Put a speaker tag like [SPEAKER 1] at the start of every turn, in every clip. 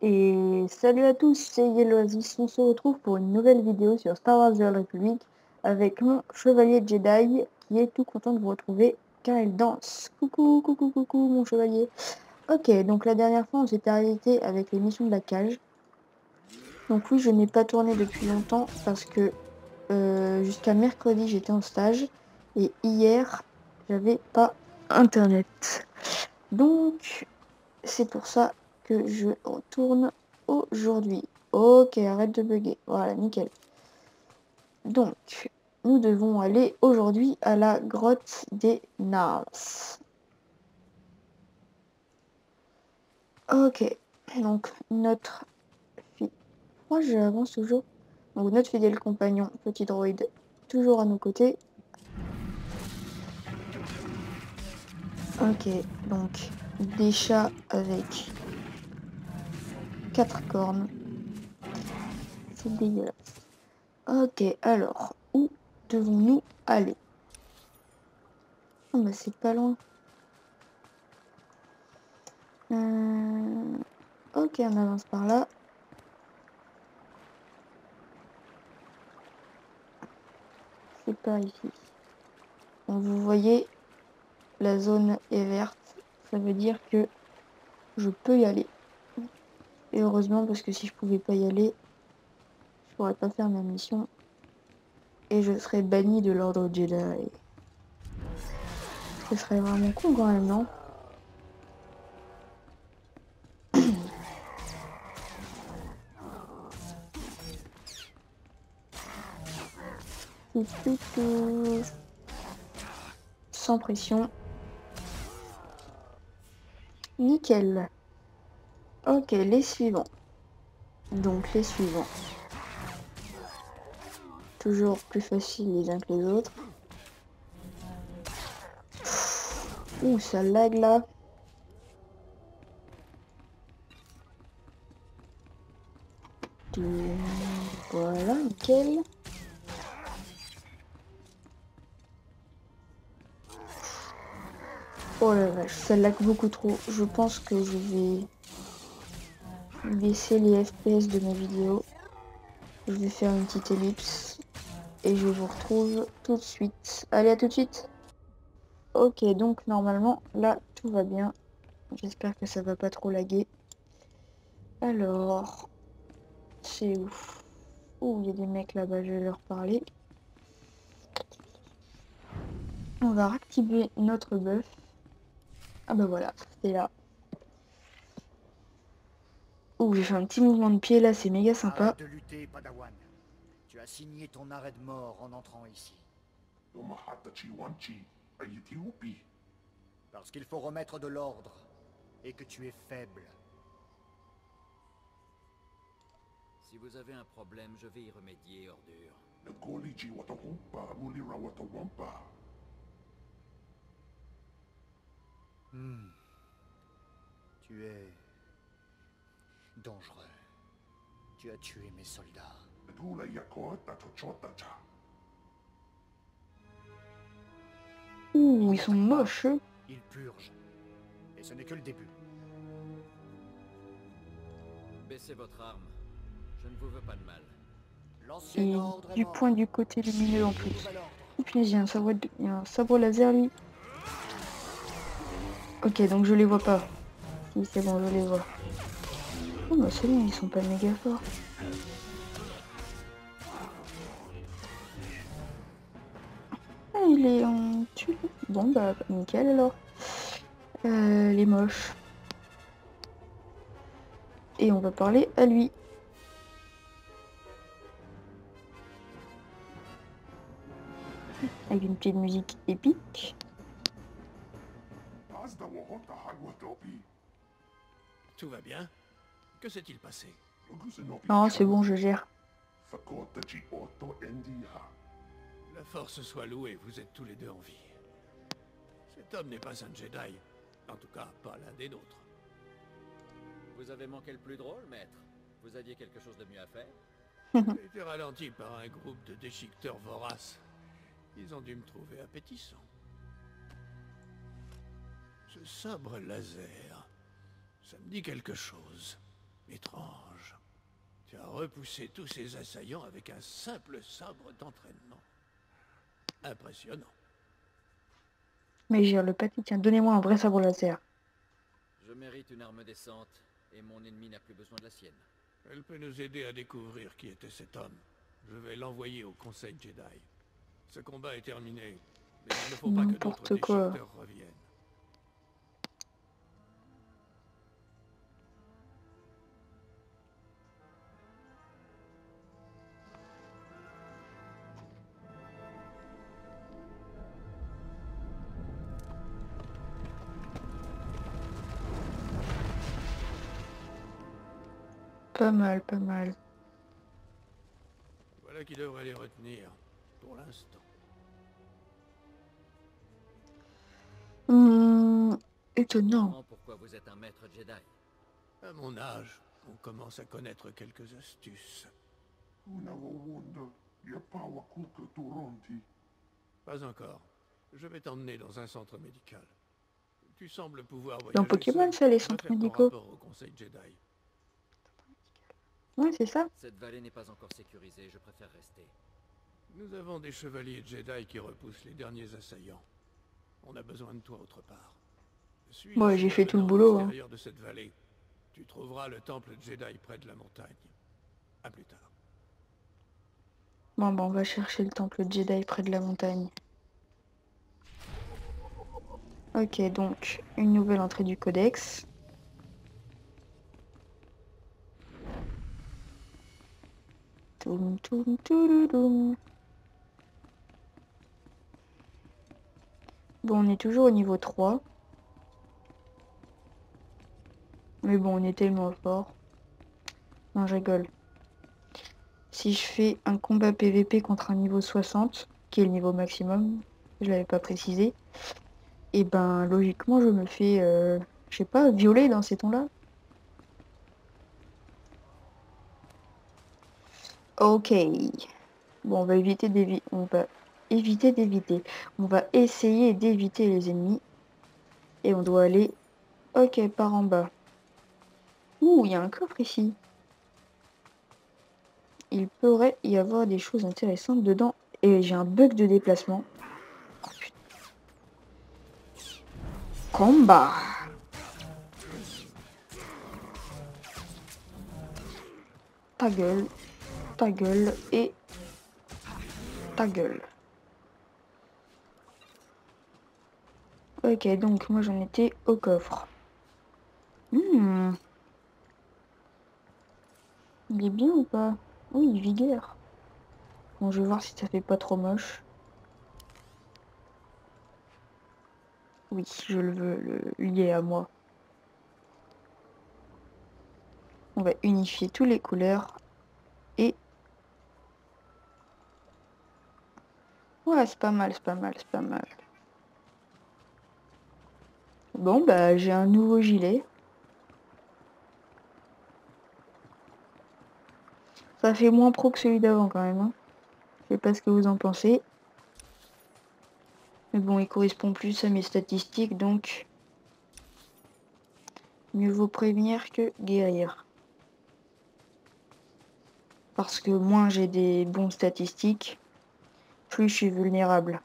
[SPEAKER 1] Et salut à tous, c'est Yelloasis. On se retrouve pour une nouvelle vidéo sur Star Wars The Old Republic avec mon chevalier Jedi qui est tout content de vous retrouver car il danse. Coucou, coucou, coucou mon chevalier. Ok, donc la dernière fois on s'était arrêté avec les missions de la cage. Donc oui, je n'ai pas tourné depuis longtemps parce que jusqu'à mercredi j'étais en stage et hier j'avais pas internet. Donc c'est pour ça que je retourne aujourd'hui. Ok, arrête de bugger. Voilà, nickel. Donc, nous devons aller aujourd'hui à la grotte des Nars. Ok, donc notre fille. Moi, j'avance toujours. Donc, notre fidèle compagnon, petit droïde, toujours à nos côtés. Ok, donc des chats avec 4 cornes. C'est dégueulasse. Ok, alors, où devons-nous aller? Oh, bah, c'est pas loin. Ok, on avance par là. C'est pas ici. Donc, vous voyez, la zone est verte. Ça veut dire que je peux y aller. Et heureusement, parce que si je pouvais pas y aller, je pourrais pas faire ma mission. Et je serais banni de l'ordre Jedi. Ce serait vraiment con quand même, non? C'est plutôt sans pression. Nickel. Ok, les suivants. Donc les suivants. Toujours plus facile les uns que les autres. Ouh, ça lag là. Voilà, nickel. Oh la vache, ça lag beaucoup trop. Je pense que je vais baisser les FPS de ma vidéo. Je vais faire une petite ellipse et je vous retrouve tout de suite. Allez, à tout de suite. Ok, donc normalement, là, tout va bien. J'espère que ça va pas trop laguer. Alors, c'est où? Oh, il y a des mecs là-bas, je vais leur parler. On va réactiver notre buff. Ah bah voilà, c'est là. Oh, j'ai fait un petit mouvement de pied là, c'est méga sympa.
[SPEAKER 2] Arrête de lutter, Padawan. Tu as signé ton arrêt de mort en entrant ici. Parce qu'il faut remettre de l'ordre et que tu es faible.
[SPEAKER 3] Si vous avez un problème, je vais y remédier, ordure.
[SPEAKER 2] Tu es dangereux. Tu as tué mes soldats.
[SPEAKER 1] Ouh, ils sont moches.
[SPEAKER 2] Ils purgent. Et ce n'est que le début.
[SPEAKER 3] Baissez votre arme. Je ne vous veux pas de mal.
[SPEAKER 2] L'ancien
[SPEAKER 1] Et
[SPEAKER 2] ordre est
[SPEAKER 1] du
[SPEAKER 2] mort.
[SPEAKER 1] point du côté lumineux en plus.
[SPEAKER 2] Nouvel ordre.
[SPEAKER 1] Oh punaise, il y a un sabre laser lui. Ok, donc je les vois pas. Si, c'est bon, je les vois. Oh bah c'est bon, ils sont pas méga forts. Ah, il est en tue. Bon bah nickel alors. Les moches. Et on va parler à lui. Avec une petite musique épique.
[SPEAKER 4] Tout va bien? Que s'est-il passé?
[SPEAKER 1] Non, c'est bon, je gère.
[SPEAKER 4] La force soit louée, vous êtes tous les deux en vie. Cet homme n'est pas un Jedi. En tout cas, pas l'un des nôtres.
[SPEAKER 3] Vous avez manqué le plus drôle, maître. Vous aviez quelque chose de mieux à faire?
[SPEAKER 4] J'ai été ralenti par un groupe de déchiqueteurs voraces. Ils ont dû me trouver appétissant. Ce sabre laser, ça me dit quelque chose. Étrange. Tu as repoussé tous ces assaillants avec un simple sabre d'entraînement. Impressionnant.
[SPEAKER 1] Mais gère le pâté, tiens, donnez-moi un vrai sabre laser.
[SPEAKER 3] Je mérite une arme décente, et mon ennemi n'a plus besoin de la sienne.
[SPEAKER 4] Elle peut nous aider à découvrir qui était cet homme. Je vais l'envoyer au Conseil Jedi. Ce combat est terminé, mais il ne faut pas que d'autres
[SPEAKER 1] N'importe quoi.
[SPEAKER 4] déchiqueteurs reviennent.
[SPEAKER 1] Pas mal, pas mal.
[SPEAKER 4] Voilà qui devrait les retenir, pour l'instant.
[SPEAKER 3] Je
[SPEAKER 1] Étonnant.
[SPEAKER 3] comprends pourquoi vous êtes un maître Jedi.
[SPEAKER 4] À mon âge, on commence à connaître quelques astuces. Pas encore. Je vais t'emmener dans un centre médical. Tu sembles pouvoir voyager
[SPEAKER 1] Dans Pokémon,
[SPEAKER 4] seul.
[SPEAKER 1] ça, les
[SPEAKER 4] Va
[SPEAKER 1] centres
[SPEAKER 4] faire ton
[SPEAKER 1] médicaux.
[SPEAKER 4] rapport au Conseil Jedi.
[SPEAKER 1] Ouais, c'est ça.
[SPEAKER 3] Cette vallée n'est pas encore sécurisée, je préfère rester.
[SPEAKER 4] Nous avons des chevaliers Jedi qui repoussent les derniers assaillants. On a besoin de toi autre part. Suis le
[SPEAKER 1] Ouais, j'ai
[SPEAKER 4] chemin
[SPEAKER 1] fait tout le
[SPEAKER 4] menant à
[SPEAKER 1] boulot, hein.
[SPEAKER 4] l'extérieur de cette vallée. Tu trouveras le temple Jedi près de la montagne. À plus tard.
[SPEAKER 1] Bon, bah, on va chercher le temple Jedi près de la montagne. Ok, donc, une nouvelle entrée du codex. Toum, toum, touloudoum. Bon, on est toujours au niveau 3. Mais bon, on est tellement fort. Non, je rigole. Si je fais un combat PVP contre un niveau 60, qui est le niveau maximum, je l'avais pas précisé, et ben logiquement je me fais, je sais pas, violer dans ces tons-là. Ok. Bon, on va éviter d'éviter. On va éviter d'éviter. On va essayer d'éviter les ennemis. Et on doit aller, ok, par en bas. Ouh, il y a un coffre ici. Il pourrait y avoir des choses intéressantes dedans. Et j'ai un bug de déplacement. Oh, putain. Combat. Ta gueule et ta gueule. Ok, donc moi j'en étais au coffre. Il est bien ou pas? Oui, vigueur. Bon, je vais voir si ça fait pas trop moche. Oui, je le veux le lier à moi. On va unifier toutes les couleurs. Et... ouais, c'est pas mal, c'est pas mal, c'est pas mal. Bon, bah, j'ai un nouveau gilet. Ça fait moins pro que celui d'avant quand même, hein. Je sais pas ce que vous en pensez. Mais bon, il correspond plus à mes statistiques, donc... mieux vaut prévenir que guérir. Parce que moins j'ai des bons statistiques, plus je suis vulnérable.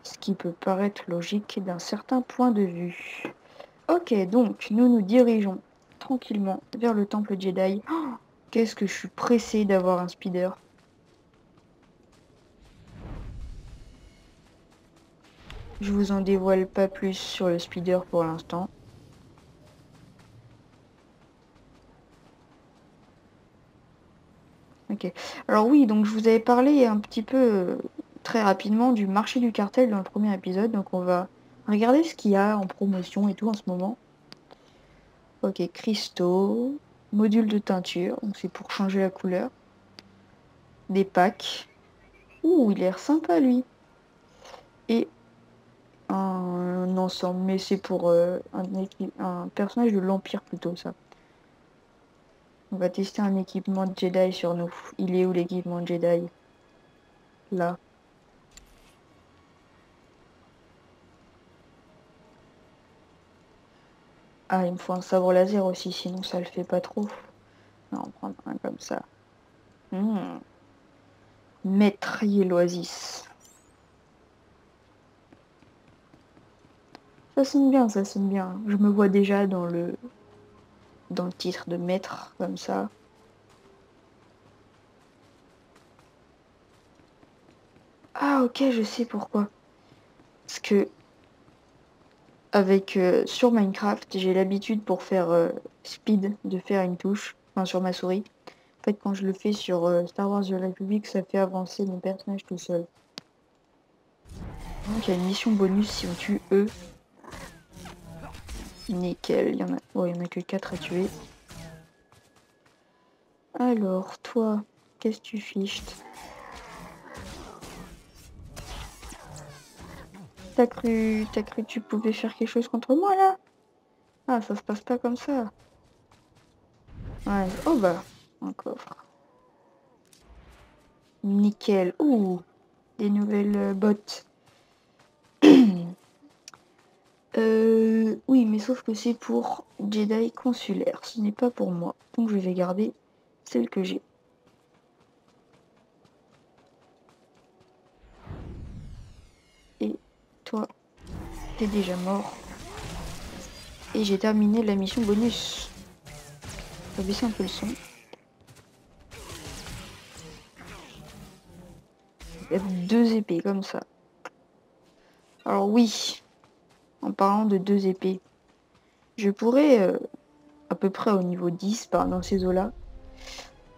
[SPEAKER 1] Ce qui peut paraître logique d'un certain point de vue. Ok, donc nous nous dirigeons tranquillement vers le temple Jedi. Oh, qu'est-ce que je suis pressée d'avoir un speeder. Je vous en dévoile pas plus sur le speeder pour l'instant. Ok. Alors oui, donc je vous avais parlé un petit peu très rapidement du marché du cartel dans le premier épisode. Donc on va regarder ce qu'il y a en promotion et tout en ce moment. Ok, cristaux, module de teinture, donc c'est pour changer la couleur. Des packs. Ouh, il a l'air sympa lui. Et un ensemble, mais c'est pour un personnage de l'Empire plutôt ça. On va tester un équipement de Jedi sur nous. Il est où l'équipement de Jedi? Là. Ah, il me faut un sabre laser aussi, sinon ça le fait pas trop. On va en prendre un comme ça. Maître l'oasis. Ça sonne bien, ça sonne bien. Je me vois déjà dans le titre de maître, comme ça. Ah ok, je sais pourquoi. Parce que avec sur Minecraft, j'ai l'habitude pour faire speed de faire une touche, enfin sur ma souris. En fait, quand je le fais sur Star Wars The Republic, ça fait avancer mon personnage tout seul. Donc il y a une mission bonus si on tue eux. Nickel, il y en a. Oh, il y en a que 4 à tuer. Alors, toi, qu'est-ce que tu fiches? T'as cru que tu pouvais faire quelque chose contre moi là? Ah, ça se passe pas comme ça. Ouais, oh bah, un coffre. Nickel. Ouh, des nouvelles bottes. Oui, mais sauf que c'est pour Jedi consulaire. Ce n'est pas pour moi. Donc je vais garder celle que j'ai. Et toi, t'es déjà mort. Et j'ai terminé la mission bonus. On va baisser un peu le son. Il y a 2 épées comme ça. Alors oui, en parlant de 2 épées, je pourrais, à peu près au niveau 10, dans ces eaux-là,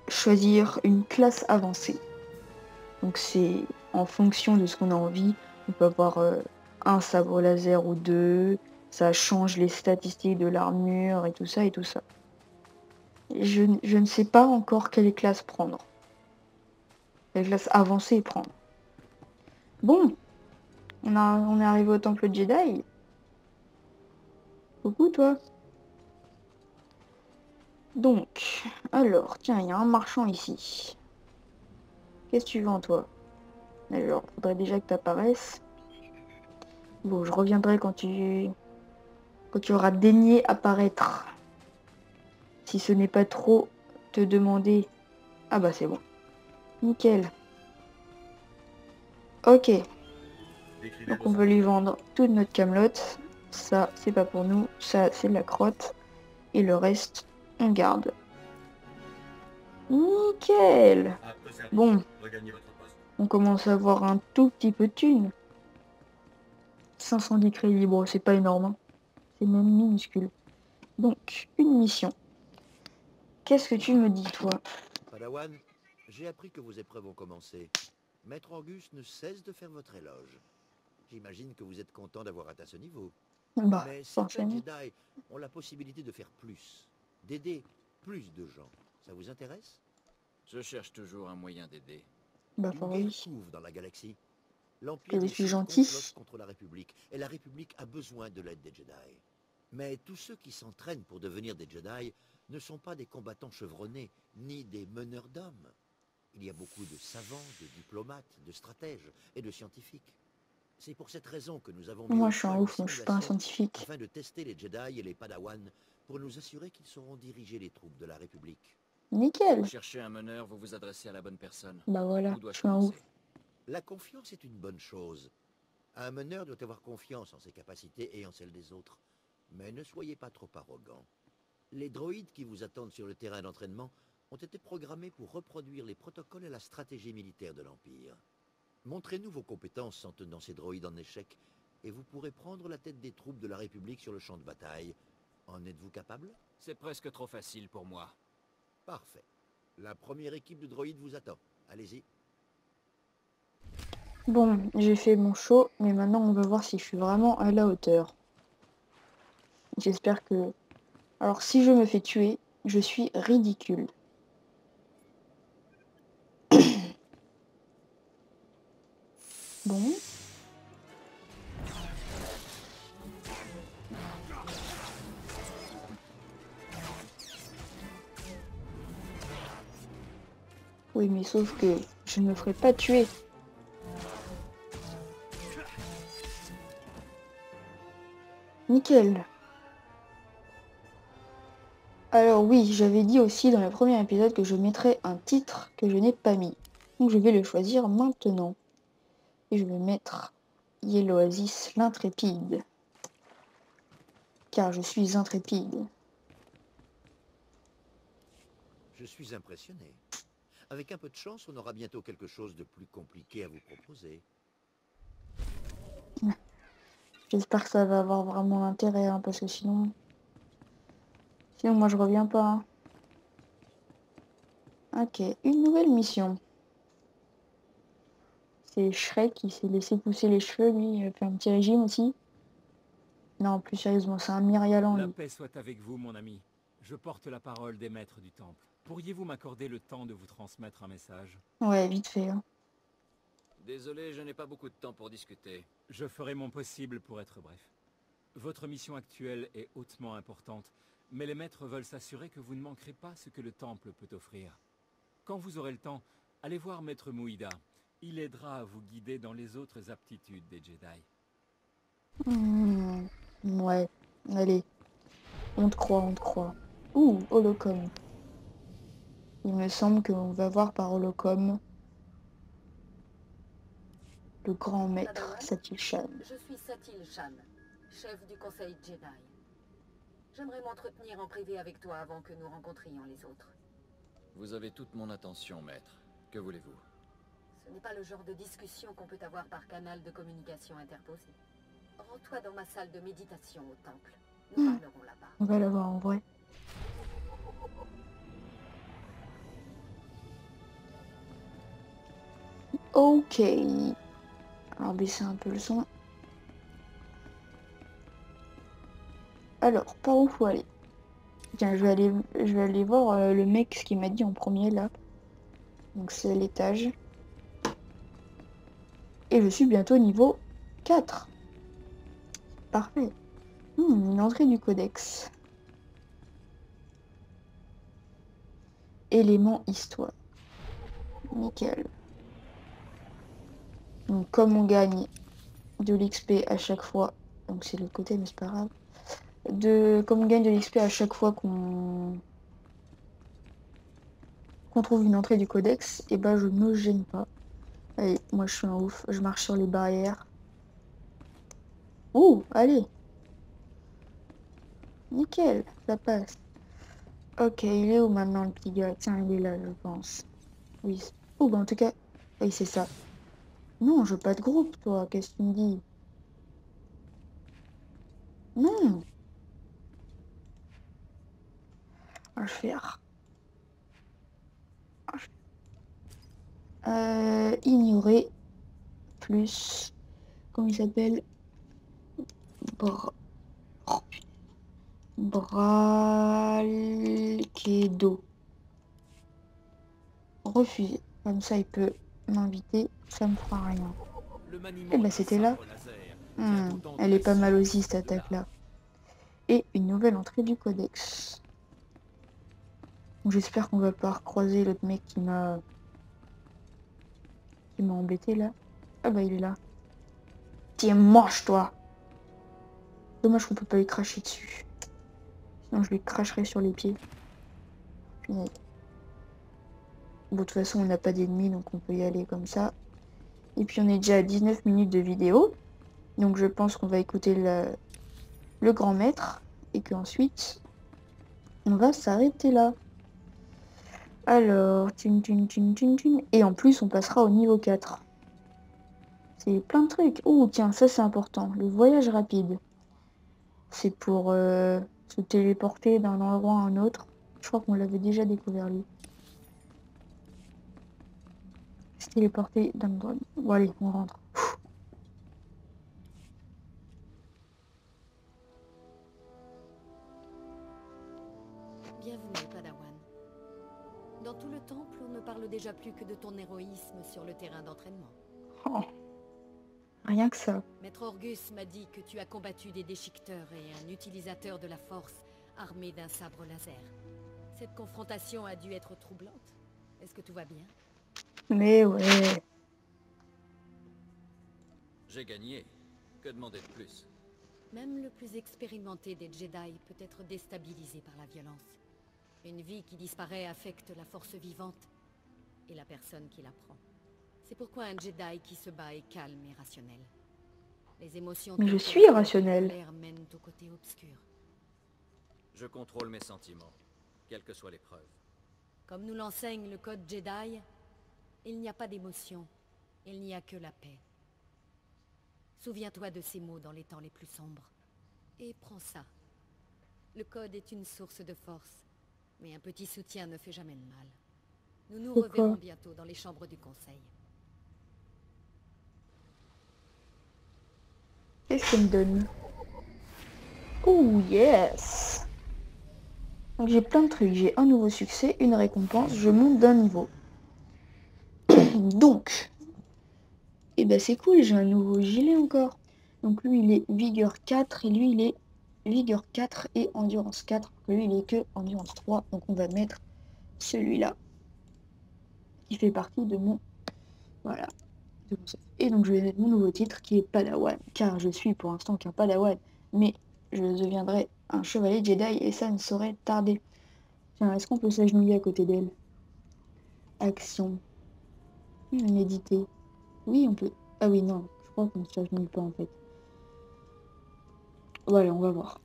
[SPEAKER 1] choisir une classe avancée. Donc c'est en fonction de ce qu'on a envie. On peut avoir un sabre laser ou 2. Ça change les statistiques de l'armure et tout ça et tout ça. Et je ne sais pas encore quelle classe prendre. Quelle classe avancée prendre. Bon, on est arrivé au temple Jedi. Coucou toi. Donc, alors, tiens, il y a un marchand ici. Qu'est-ce que tu vends toi? Alors, faudrait déjà que tu apparaisses. Bon, je reviendrai quand tu auras daigné apparaître. Si ce n'est pas trop te demander. Ah bah c'est bon. Nickel. Ok. Donc on veut lui vendre toute notre camelote. Ça, c'est pas pour nous. Ça, c'est de la crotte. Et le reste, on garde. Nickel. Bon. On commence à avoir un tout petit peu de thunes. 510 crédits. Bon, c'est pas énorme. Hein. C'est même minuscule. Donc, une mission. Qu'est-ce que tu me dis, toi?
[SPEAKER 5] Padawan, j'ai appris que vos épreuves ont commencé. Maître Angus ne cesse de faire votre éloge. J'imagine que vous êtes content d'avoir atteint ce niveau.
[SPEAKER 1] Bah,
[SPEAKER 5] Mais certains
[SPEAKER 1] forcément.
[SPEAKER 5] Jedi ont la possibilité de faire plus, d'aider plus de gens. Ça vous intéresse?
[SPEAKER 3] Je cherche toujours un moyen d'aider.
[SPEAKER 1] Bah,
[SPEAKER 5] Une
[SPEAKER 1] pour
[SPEAKER 5] guerre
[SPEAKER 1] oui.
[SPEAKER 5] couve dans la galaxie.
[SPEAKER 1] Que
[SPEAKER 5] L'Empire
[SPEAKER 1] je
[SPEAKER 5] des
[SPEAKER 1] suis
[SPEAKER 5] Sith
[SPEAKER 1] gentil.
[SPEAKER 5] complote contre la République, et la République a besoin de l'aide des Jedi. Mais tous ceux qui s'entraînent pour devenir des Jedi ne sont pas des combattants chevronnés, ni des meneurs d'hommes. Il y a beaucoup de savants, de diplomates, de stratèges et de scientifiques. C'est pour cette raison que nous avons mis
[SPEAKER 1] Moi,
[SPEAKER 5] au
[SPEAKER 1] je suis
[SPEAKER 5] point
[SPEAKER 1] un
[SPEAKER 5] une
[SPEAKER 1] ouf, moi, je suis pas un
[SPEAKER 5] simulation
[SPEAKER 1] scientifique.
[SPEAKER 5] afin de tester les Jedi et les Padawans pour nous assurer qu'ils sauront diriger les troupes de la République.
[SPEAKER 1] Nickel.
[SPEAKER 3] Vous cherchez un meneur, vous vous adressez à la bonne personne.
[SPEAKER 1] Bah voilà,
[SPEAKER 3] Où
[SPEAKER 1] je
[SPEAKER 3] dois-je
[SPEAKER 1] suis un ouf.
[SPEAKER 3] commencer?
[SPEAKER 5] La confiance est une bonne chose. Un meneur doit avoir confiance en ses capacités et en celles des autres. Mais ne soyez pas trop arrogant. Les droïdes qui vous attendent sur le terrain d'entraînement ont été programmés pour reproduire les protocoles et la stratégie militaire de l'Empire. Montrez-nous vos compétences en tenant ces droïdes en échec, et vous pourrez prendre la tête des troupes de la République sur le champ de bataille. En êtes-vous capable?
[SPEAKER 3] C'est presque trop facile pour moi.
[SPEAKER 5] Parfait. La première équipe de droïdes vous attend. Allez-y.
[SPEAKER 1] Bon, j'ai fait mon show, mais maintenant on va voir si je suis vraiment à la hauteur. J'espère que... Alors si je me fais tuer, je suis ridicule. Bon. Oui, mais sauf que je ne me ferai pas tuer. Nickel. Alors oui, j'avais dit aussi dans le premier épisode que je mettrais un titre que je n'ai pas mis. Donc je vais le choisir maintenant. Et je vais mettre Yellow Oasis l'intrépide. Car je suis intrépide.
[SPEAKER 5] Je suis impressionné. Avec un peu de chance, on aura bientôt quelque chose de plus compliqué à vous proposer.
[SPEAKER 1] J'espère que ça va avoir vraiment intérêt, hein, parce que sinon... Sinon moi je reviens pas. Hein. Ok, une nouvelle mission. C'est Shrek qui s'est laissé pousser les cheveux, lui, il a fait un petit régime aussi. Non, plus sérieusement, c'est un Myryalan,
[SPEAKER 3] La
[SPEAKER 1] lui.
[SPEAKER 3] paix soit avec vous, mon ami. Je porte la parole des maîtres du temple. Pourriez-vous m'accorder le temps de vous transmettre un message?
[SPEAKER 1] Ouais, vite fait. Hein.
[SPEAKER 3] Désolé, je n'ai pas beaucoup de temps pour discuter. Je ferai mon possible pour être bref. Votre mission actuelle est hautement importante, mais les maîtres veulent s'assurer que vous ne manquerez pas ce que le temple peut offrir. Quand vous aurez le temps, allez voir Maître Mouïda. Il aidera à vous guider dans les autres aptitudes des Jedi.
[SPEAKER 1] Ouais, allez. On te croit, on te croit. Ouh, Holocom. Il me semble qu'on va voir par Holocom le grand maître
[SPEAKER 6] Padawan,
[SPEAKER 1] Satil Shan.
[SPEAKER 6] je suis Satil Shan, chef du conseil Jedi. J'aimerais m'entretenir en privé avec toi avant que nous rencontrions les autres.
[SPEAKER 3] Vous avez toute mon attention, maître. Que voulez-vous?
[SPEAKER 6] Ce n'est pas le genre de discussion qu'on peut avoir par canal de communication interposé. Rends-toi dans ma salle de méditation au temple. Nous parlerons là-bas.
[SPEAKER 1] On va la voir en vrai. Ok. Alors baisser un peu le son. Alors, par où faut aller? Tiens, je vais aller voir le mec ce qu'il m'a dit en premier là. Donc c'est à l'étage. Et je suis bientôt niveau 4. Parfait. Une entrée du codex. Élément histoire. Nickel. Donc comme on gagne de l'XP à chaque fois, donc c'est l'autre côté mais c'est pas grave. Comme on gagne de l'XP à chaque fois qu'on trouve une entrée du codex, et ben je me gêne pas. Allez, moi je suis un ouf, je marche sur les barrières. Ouh, allez. Nickel, ça passe. Ok, il est où maintenant le petit gars? Tiens, il est là, je pense. Oui. Oh, bah en tout cas, oui, c'est ça. Non, je veux pas de groupe, toi. Qu'est-ce que tu me dis? Non. On va faire. Ignorer. Plus. Comment il s'appelle? Bralkedo. Refuser. Comme ça, il peut m'inviter. Ça me fera rien. Et bah, c'était là. Elle est pas mal aussi, cette attaque-là. Et une nouvelle entrée du codex. J'espère qu'on va pouvoir croiser l'autre mec qui m'a embêté là. Ah bah il est là. Tiens, mange-toi. Dommage qu'on peut pas lui cracher dessus. Sinon je lui cracherai sur les pieds. Bon, de toute façon on n'a pas d'ennemis donc on peut y aller comme ça. Et puis on est déjà à 19 minutes de vidéo. Donc je pense qu'on va écouter le grand maître. Et qu'ensuite on va s'arrêter là. Alors, et en plus, on passera au niveau 4. C'est plein de trucs. Oh, tiens, ça c'est important. Le voyage rapide. C'est pour se téléporter d'un endroit à un autre. Je crois qu'on l'avait déjà découvert, lui. Se téléporter d'un endroit... Bon, allez, on rentre.
[SPEAKER 6] Bienvenue, Padawan. Dans tout le temple, on ne parle déjà plus que de ton héroïsme sur le terrain d'entraînement.
[SPEAKER 1] Oh. Rien que ça.
[SPEAKER 6] Maître Orgus m'a dit que tu as combattu des déchiqueteurs et un utilisateur de la force armé d'un sabre laser. Cette confrontation a dû être troublante. Est-ce que tout va bien?
[SPEAKER 1] Mais ouais.
[SPEAKER 3] J'ai gagné. Que demander de plus?
[SPEAKER 6] Même le plus expérimenté des Jedi peut être déstabilisé par la violence. Une vie qui disparaît affecte la force vivante et la personne qui la prend. C'est pourquoi un Jedi qui se bat est calme et rationnel. Les émotions
[SPEAKER 1] Mais je suis rationnel.
[SPEAKER 6] mènent au côté obscur.
[SPEAKER 3] Je contrôle mes sentiments, quelles que soient les preuves.
[SPEAKER 6] Comme nous l'enseigne le code Jedi, il n'y a pas d'émotion, il n'y a que la paix. Souviens-toi de ces mots dans les temps les plus sombres. Et prends ça. Le code est une source de force, mais un petit soutien ne fait jamais de mal. Nous nous
[SPEAKER 1] Pourquoi?
[SPEAKER 6] reverrons bientôt dans les chambres du conseil.
[SPEAKER 1] Qu'est-ce qu'elle me donne? Oh yes! Donc j'ai plein de trucs. J'ai un nouveau succès, une récompense, je monte d'un niveau. Donc, et ben c'est cool, j'ai un nouveau gilet encore. Donc lui il est vigueur 4 et lui il est vigueur 4 et endurance 4. Lui il est que endurance 3. Donc on va mettre celui-là qui fait partie de mon... Voilà. Et donc je vais mettre mon nouveau titre qui est Padawan, car je suis pour l'instant qu'un Padawan, mais je deviendrai un chevalier Jedi et ça ne saurait tarder. Tiens, est-ce qu'on peut s'agenouiller à côté d'elle? Action. Méditer. Oui, on peut. Ah oui, non, je crois qu'on ne s'agenouille pas en fait. Voilà, on va voir.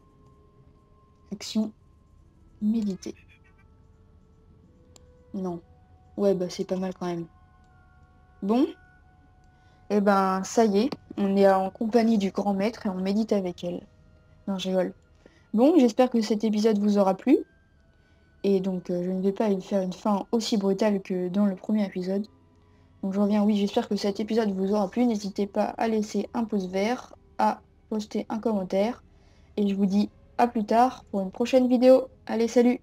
[SPEAKER 1] Action. Méditer. Non. Ouais, bah c'est pas mal quand même. Bon. Et ben ça y est, on est en compagnie du grand maître et on médite avec elle. Non, je rigole. Bon, j'espère que cet épisode vous aura plu. Et donc je ne vais pas faire une fin aussi brutale que dans le premier épisode. Donc je reviens, oui, j'espère que cet épisode vous aura plu. N'hésitez pas à laisser un pouce vert, à poster un commentaire. Et je vous dis à plus tard pour une prochaine vidéo. Allez, salut!